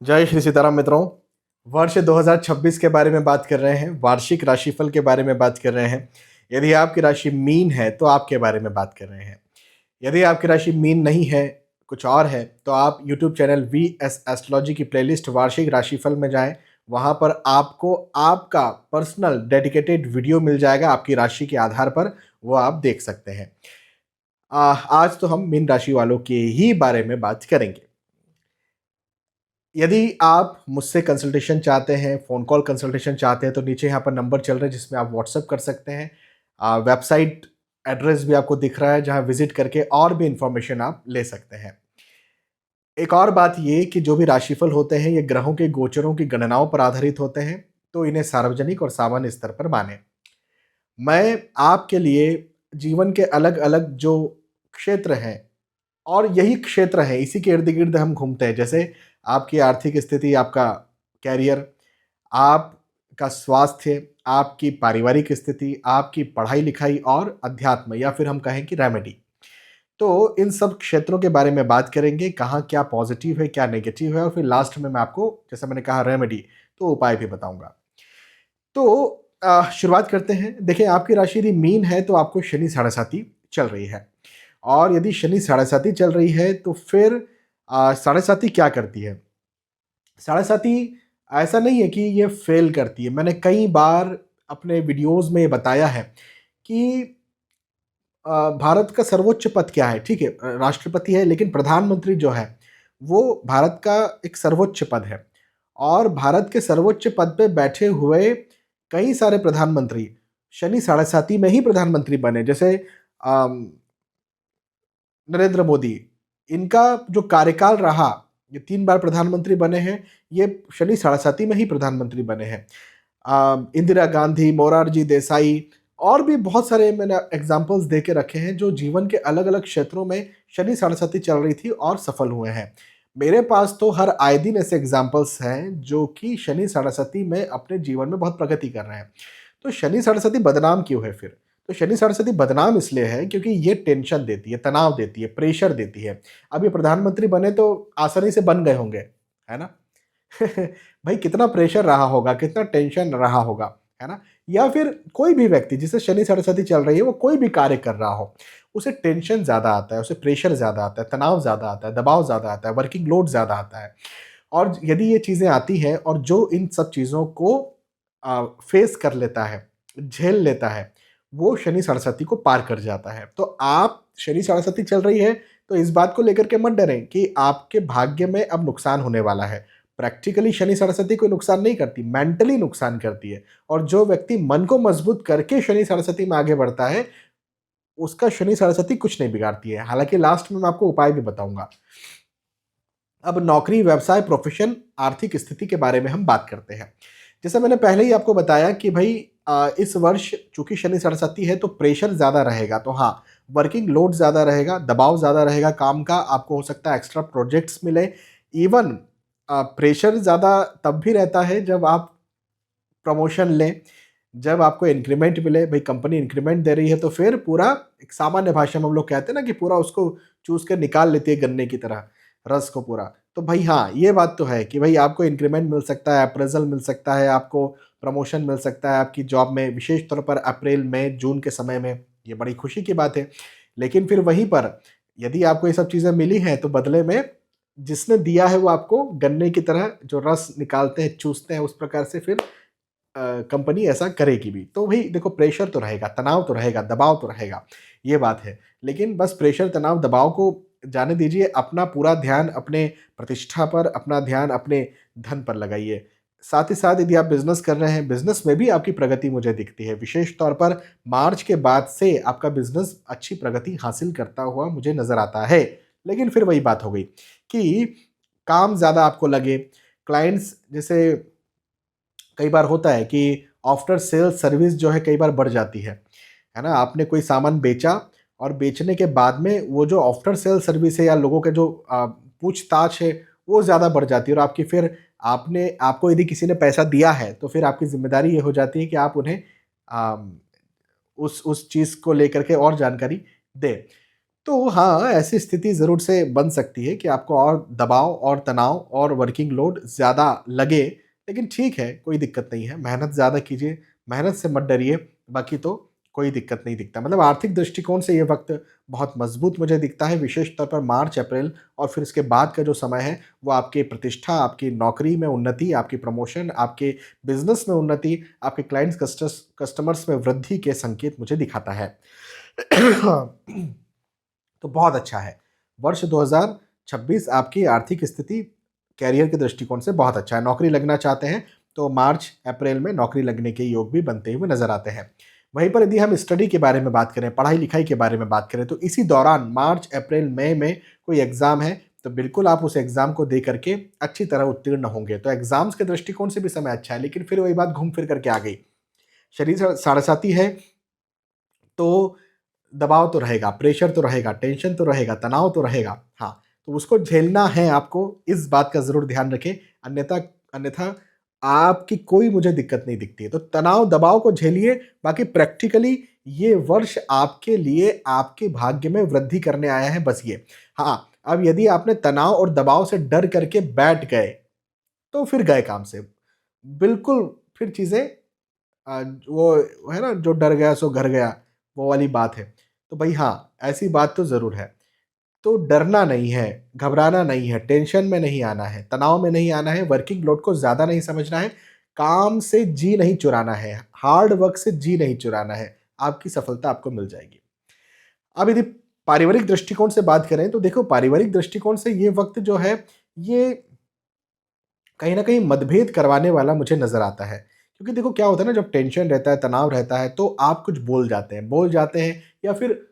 जय श्री सीताराम मित्रों। वर्ष 2026 के बारे में बात कर रहे हैं, वार्षिक राशिफल के बारे में बात कर रहे हैं। यदि आपकी राशि मीन है तो आपके बारे में बात कर रहे हैं। यदि आपकी राशि मीन नहीं है, कुछ और है, तो आप YouTube channel V S astrology की प्लेलिस्ट वार्षिक राशिफल में जाएं। वहां पर आपको आपका पर्सनल डेडिकेटेड वीडियो मिल जाएगा, आपकी राशि के आधार पर वो आप देख सकते हैं। आज तो हम मीन राशि वालों के ही बारे में बात करेंगे। यदि आप मुझसे कंसल्टेशन चाहते हैं, फ़ोन कॉल कंसल्टेशन चाहते हैं, तो नीचे यहाँ पर नंबर चल रहा है जिसमें आप व्हाट्सएप कर सकते हैं। वेबसाइट एड्रेस भी आपको दिख रहा है जहाँ विज़िट करके और भी इन्फॉर्मेशन आप ले सकते हैं। एक और बात ये कि जो भी राशिफल होते हैं ये ग्रहों के गोचरों की गणनाओं पर आधारित होते हैं, तो इन्हें सार्वजनिक और सामान्य स्तर पर मानें। मैं आपके लिए जीवन के अलग-अलग जो क्षेत्र हैं और यही क्षेत्र है, इसी के इर्द-गिर्द हम घूमते हैं। जैसे आपकी आर्थिक स्थिति, आपका करियर, आपका स्वास्थ्य, आपकी पारिवारिक स्थिति, आपकी पढ़ाई-लिखाई और अध्यात्म या फिर हम कहें कि रेमेडी। तो इन सब क्षेत्रों के बारे में बात करेंगे, कहाँ क्या पॉज़िटिव है, क्या नेगेटिव है और फिर लास्ट में मैं आपको जैसा मैंने कहा रेमेडी, तो उपाय भी बताऊँगा। तो शुरुआत करते हैं। देखिए, आपकी राशि यदि मीन है तो आपको शनि साढ़ेसाती चल रही है। और यदि शनि साढ़ेसाती चल रही है तो फिर साढ़ेसाती क्या करती है? साढ़ेसाती ऐसा नहीं है कि ये फ़ेल करती है। मैंने कई बार अपने वीडियोज़ में ये बताया है कि भारत का सर्वोच्च पद क्या है? ठीक है, राष्ट्रपति है, लेकिन प्रधानमंत्री जो है, वो भारत का एक सर्वोच्च पद है। और भारत के सर्वोच्च पद पे बैठे हुए कई सारे प्रधानमंत्री शनि साढ़ेसाती में ही प्रधानमंत्री बने। जैसे अम नरेंद्र मोदी, इनका जो कार्यकाल रहा, ये 3 बार प्रधानमंत्री बने हैं, ये शनि साढ़ेसाती में ही प्रधानमंत्री बने हैं। इंदिरा गांधी, मोरारजी देसाई और भी बहुत सारे मैंने एग्ज़ाम्पल्स दे के रखे हैं, जो जीवन के अलग-अलग क्षेत्रों में शनि साढ़ेसाती चल रही थी और सफल हुए हैं। मेरे पास तो हर आए दिन ऐसे एग्ज़ाम्पल्स हैं, जो कि शनि साढ़ेसाती में अपने जीवन में बहुत प्रगति कर रहे हैं। तो शनि साढ़ेसाती बदनाम क्यों है फिर? तो शनि साढ़ेसाती बदनाम इसलिए है क्योंकि ये टेंशन देती है, तनाव देती है, प्रेशर देती है। अब ये प्रधानमंत्री बने तो आसानी से बन गए होंगे, है ना? भाई कितना प्रेशर रहा होगा, कितना टेंशन रहा होगा, है ना? या फिर कोई भी व्यक्ति जिसे शनि साढ़ेसाती चल रही है, वो कोई भी कार्य कर रहा हो, उसे टेंशन ज़्यादा आता है, उसे प्रेशर ज़्यादा आता है, तनाव ज़्यादा आता है, दबाव ज़्यादा आता है, वर्किंग लोड ज़्यादा आता है। और यदि ये चीज़ें आती हैं और जो इन सब चीज़ों को फेस कर लेता है, झेल लेता है, वो शनि सरस्वती को पार कर जाता है। तो आप शनि सरस्वती चल रही है, तो इस बात को लेकर के मत डरें कि आपके भाग्य में अब नुकसान होने वाला है। प्रैक्टिकली शनि सरस्वती कोई नुकसान नहीं करती, मेंटली नुकसान करती है। और जो व्यक्ति मन को मजबूत करके शनि सरस्वती में आगे बढ़ता है, उसका शनि सरस्वती कुछ नहीं बिगाड़ती है। हालाँकि लास्ट में मैं आपको उपाय भी बताऊँगा। अब नौकरी, व्यवसाय, प्रोफ़ेशन, आर्थिक स्थिति के बारे में हम बात करते हैं। जैसा मैंने पहले ही आपको बताया कि भई इस वर्ष चूँकि शनि सरस्वती है तो प्रेशर ज़्यादा रहेगा। तो हाँ, वर्किंग लोड ज़्यादा रहेगा, दबाव ज़्यादा रहेगा काम का, आपको हो सकता है एक्स्ट्रा प्रोजेक्ट्स मिले। इवन प्रेशर ज़्यादा तब भी रहता है जब आप प्रमोशन लें, जब आपको इंक्रीमेंट मिले। भई कंपनी इंक्रीमेंट दे रही है तो फिर पूरा एक सामान्य भाषा में हम लोग कहते हैं ना कि पूरा उसको चूस के निकाल लेती है गन्ने की तरह, रस को पूरा। तो भई हाँ, ये बात तो है कि भई आपको इंक्रीमेंट मिल सकता है, अप्रेज़ल मिल सकता है, आपको प्रमोशन मिल सकता है आपकी जॉब में, विशेष तौर पर अप्रैल, मई, जून के समय में, ये बड़ी खुशी की बात है। लेकिन फिर वहीं पर यदि आपको ये सब चीज़ें मिली हैं तो बदले में जिसने दिया है वो आपको गन्ने की तरह जो रस निकालते हैं, चूसते हैं, उस प्रकार से फिर कंपनी ऐसा करेगी भी। तो भई देखो, प्रेशर तो रहेगा, तनाव तो रहेगा, दबाव तो रहेगा, ये बात है। लेकिन बस प्रेशर, तनाव, दबाव को जाने दीजिए, अपना पूरा ध्यान अपने प्रतिष्ठा पर, अपना ध्यान अपने धन पर लगाइए। साथ ही साथ यदि आप बिज़नेस कर रहे हैं, बिज़नेस में भी आपकी प्रगति मुझे दिखती है। विशेष तौर पर मार्च के बाद से आपका बिज़नेस अच्छी प्रगति हासिल करता हुआ मुझे नज़र आता है। लेकिन फिर वही बात हो गई कि काम ज़्यादा आपको लगे, क्लाइंट्स जैसे कई बार होता है कि आफ्टर सेल्स सर्विस जो है कई बार बढ़ जाती है ना? आपने कोई सामान बेचा और बेचने के बाद में वो जो आफ्टर सेल सर्विस है या लोगों के जो पूछताछ है, वो ज़्यादा बढ़ जाती है और आपकी फिर आपको यदि किसी ने पैसा दिया है, तो फिर आपकी ज़िम्मेदारी ये हो जाती है कि आप उन्हें अम, उस चीज़ को लेकर के और जानकारी दें। तो हाँ, ऐसी स्थिति ज़रूर से बन सकती है कि आपको और दबाव और तनाव और वर्किंग लोड ज़्यादा लगे, लेकिन ठीक है, कोई दिक्कत नहीं है। मेहनत ज़्यादा कीजिए, मेहनत से मत डरिए, बाकी तो कोई दिक्कत नहीं दिखता। मतलब आर्थिक दृष्टिकोण से ये वक़्त बहुत मज़बूत मुझे दिखता है, विशेष तौर पर मार्च, अप्रैल और फिर उसके बाद का जो समय है, वो आपकी प्रतिष्ठा, आपकी नौकरी में उन्नति, आपकी प्रमोशन, आपके बिज़नेस में उन्नति, आपके क्लाइंट्स कस्टमर्स में वृद्धि के संकेत मुझे दिखाता है। तो बहुत अच्छा है। वर्ष 2026 आपकी आर्थिक स्थिति करियर के दृष्टिकोण से बहुत अच्छा है। नौकरी लगना चाहते हैं तो मार्च, अप्रैल में नौकरी लगने के योग भी बनते हुए नज़र आते हैं। वहीं पर यदि हम स्टडी के बारे में बात करें, पढ़ाई-लिखाई के बारे में बात करें तो इसी दौरान मार्च, अप्रैल, मई में कोई एग्ज़ाम है तो बिल्कुल आप उस एग्ज़ाम को दे करके अच्छी तरह उत्तीर्ण होंगे। तो एग्ज़ाम्स के दृष्टिकोण से भी समय अच्छा है, लेकिन फिर वही बात घूम फिर कर के आ गई। शरीर साढ़े-साती है तो दबाव तो रहेगा, प्रेशर तो रहेगा, टेंशन तो रहेगा, तनाव तो रहेगा। हाँ, तो उसको झेलना है आपको, इस बात का ज़रूर ध्यान रखें, अन्यथा अन्यथा आपकी कोई मुझे दिक्कत नहीं दिखती है। तो तनाव, दबाव को झेलिए, बाकी प्रैक्टिकली ये वर्ष आपके लिए आपके भाग्य में वृद्धि करने आया है, बस ये। हाँ, अब यदि आपने तनाव और दबाव से डर करके बैठ गए, तो फिर गए काम से। बिल्कुल फिर चीज़ें वो है ना, जो डर गया सो घर गया, वो वाली बात है। तो भई हाँ, ऐसी बात तो ज़रूर है। तो डरना नहीं है, घबराना नहीं है, टेंशन में नहीं आना है, तनाव में नहीं आना है, वर्किंग लोड को ज़्यादा नहीं समझना है, काम से जी नहीं चुराना है, हार्ड वर्क से जी नहीं चुराना है, आपकी सफलता आपको मिल जाएगी। अब यदि पारिवारिक दृष्टिकोण से बात करें, तो देखो पारिवारिक दृष्टिकोण से ये वक़्त जो है, ये कहीं न कहीं मतभेद करवाने वाला मुझे नज़र आता है। क्योंकि देखो क्या होता है ना, जब टेंशन रहता है, तनाव रहता है, तो आप कुछ बोल जाते हैं या फिर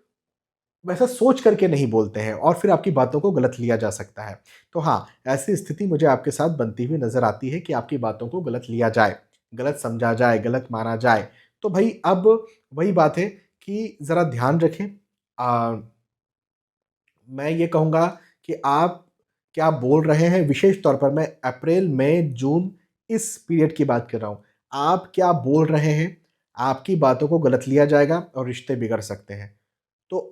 वैसा सोच करके नहीं बोलते हैं और फिर आपकी बातों को गलत लिया जा सकता है। तो हाँ, ऐसी स्थिति मुझे आपके साथ बनती हुई नज़र आती है कि आपकी बातों को गलत लिया जाए, गलत समझा जाए, गलत माना जाए। तो भई अब वही बात है कि ज़रा ध्यान रखें। अ, मैं ये कहूँगा कि आप क्या बोल रहे हैं, विशेष तौर पर मैं अप्रैल, मई, जून इस पीरियड की बात कर रहा हूँ। आप क्या बोल रहे हैं, आपकी बातों को गलत लिया जाएगा और रिश्ते बिगड़ सकते हैं। तो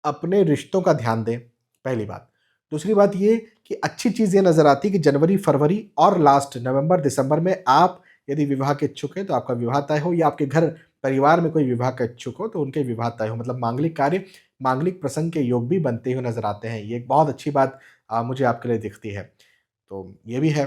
अपने रिश्तों का ध्यान दें, पहली बात। दूसरी बात ये कि अच्छी चीज़ ये नज़र आती है कि जनवरी, फरवरी और लास्ट नवंबर, दिसंबर में आप यदि विवाह के इच्छुक हैं, तो आपका विवाह तय हो, या आपके घर परिवार में कोई विवाह का इच्छुक हो, तो उनके विवाह तय हो। मतलब मांगलिक कार्य, मांगलिक प्रसंग के योग भी बनते हुए नज़र आते हैं। ये एक बहुत अच्छी बात मुझे आपके लिए दिखती है। तो ये भी है।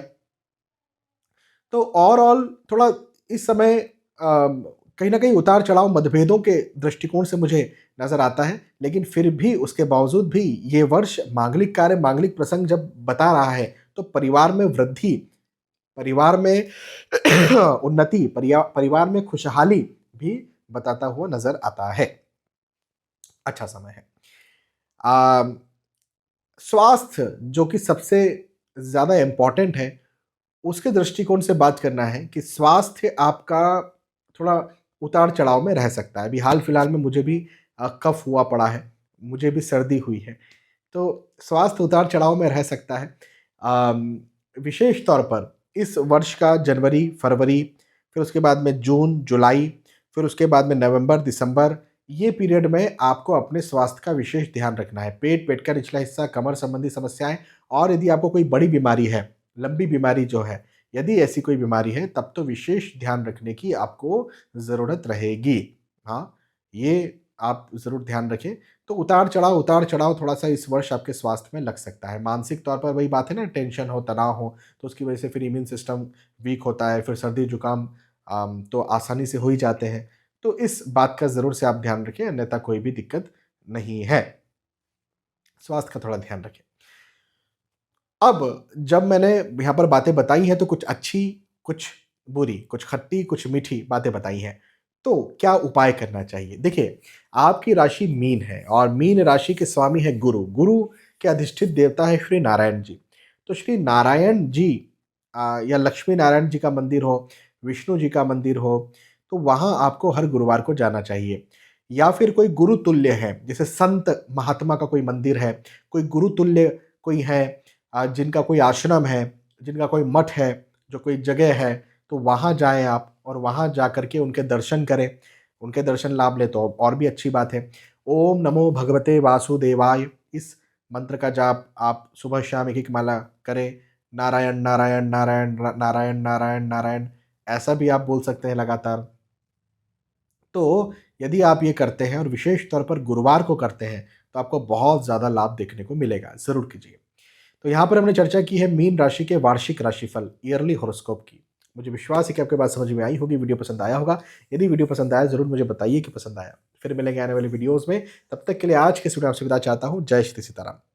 तो ओवरऑल थोड़ा इस समय कहीं न कहीं उतार-चढ़ाव मतभेदों के दृष्टिकोण से मुझे नज़र आता है, लेकिन फिर भी उसके बावजूद भी ये वर्ष मांगलिक कार्य, मांगलिक प्रसंग जब बता रहा है, तो परिवार में वृद्धि, परिवार में उन्नति, परिवार में खुशहाली भी बताता हुआ नज़र आता है। अच्छा समय है। अ, स्वास्थ्य जो कि सबसे ज़्यादा इम्पोर्टेंट है, उसके दृष्टिकोण से बात करना है कि स्वास्थ्य आपका थोड़ा उतार-चढ़ाव में रह सकता है। अभी हाल-फिलहाल में मुझे भी कफ़ हुआ पड़ा है, मुझे भी सर्दी हुई है, तो स्वास्थ्य उतार-चढ़ाव में रह सकता है। विशेष तौर पर इस वर्ष का जनवरी, फरवरी, फिर उसके बाद में जून, जुलाई, फिर उसके बाद में नवंबर, दिसंबर, ये पीरियड में आपको अपने स्वास्थ्य का विशेष ध्यान रखना है। पेट, पेट का निचला हिस्सा, कमर संबंधी समस्याएँ और यदि आपको कोई बड़ी बीमारी है, लंबी बीमारी जो है, यदि ऐसी कोई बीमारी है, तब तो विशेष ध्यान रखने की आपको ज़रूरत रहेगी। हाँ, ये आप ज़रूर ध्यान रखें। तो उतार-चढ़ाव थोड़ा-सा इस वर्ष आपके स्वास्थ्य में लग सकता है। मानसिक तौर पर वही बात है ना, टेंशन हो, तनाव हो, तो उसकी वजह से फिर इम्यून सिस्टम वीक होता है, फिर सर्दी-जुकाम तो आसानी से हो ही जाते हैं। तो इस बात का ज़रूर से आप ध्यान रखें, अन्यथा कोई भी दिक्कत नहीं है। स्वास्थ्य का थोड़ा ध्यान रखें। अब जब मैंने यहाँ पर बातें बताई हैं तो कुछ अच्छी, कुछ बुरी, कुछ खट्टी, कुछ मीठी बातें बताई हैं। तो क्या उपाय करना चाहिए? देखिए, आपकी राशि मीन है और मीन राशि के स्वामी है गुरु। गुरु के अधिष्ठित देवता है श्री नारायण जी। तो श्री नारायण जी या लक्ष्मी नारायण जी का मंदिर हो, विष्णु जी का मंदिर हो, तो वहाँ आपको हर गुरुवार को जाना चाहिए। या फिर कोई गुरु तुल्य है, जैसे संत महात्मा का कोई मंदिर है, कोई गुरु तुल्य कोई है, जिनका कोई आश्रम है, जिनका कोई मठ है, जो कोई जगह है, तो वहाँ जाएँ आप और वहाँ जा कर के उनके दर्शन करें। उनके दर्शन लाभ लें तो और भी अच्छी बात है। ओम नमो भगवते वासुदेवाय, इस मंत्र का जाप आप सुबह शाम एक-एक माला करें। नारायण, नारायण, नारायण, नारायण, नारायण, नारायण, ऐसा भी आप बोल सकते हैं लगातार। तो यदि आप ये करते हैं और विशेष तौर पर गुरुवार को करते हैं, तो आपको बहुत ज़्यादा लाभ देखने को मिलेगा, ज़रूर कीजिए। तो यहाँ पर हमने चर्चा की है मीन राशि के वार्षिक राशिफल, ईयरली हॉरोस्कोप की। मुझे विश्वास है कि आपके बात समझ में आई होगी, वीडियो पसंद आया होगा। यदि वीडियो पसंद आया, ज़रूर मुझे बताइए कि पसंद आया। फिर मिलेंगे आने वाली वीडियोज़ में, तब तक के लिए आज के इस वीडियो में आपसे विदा चाहता हूँ। जय श्री सीताराम।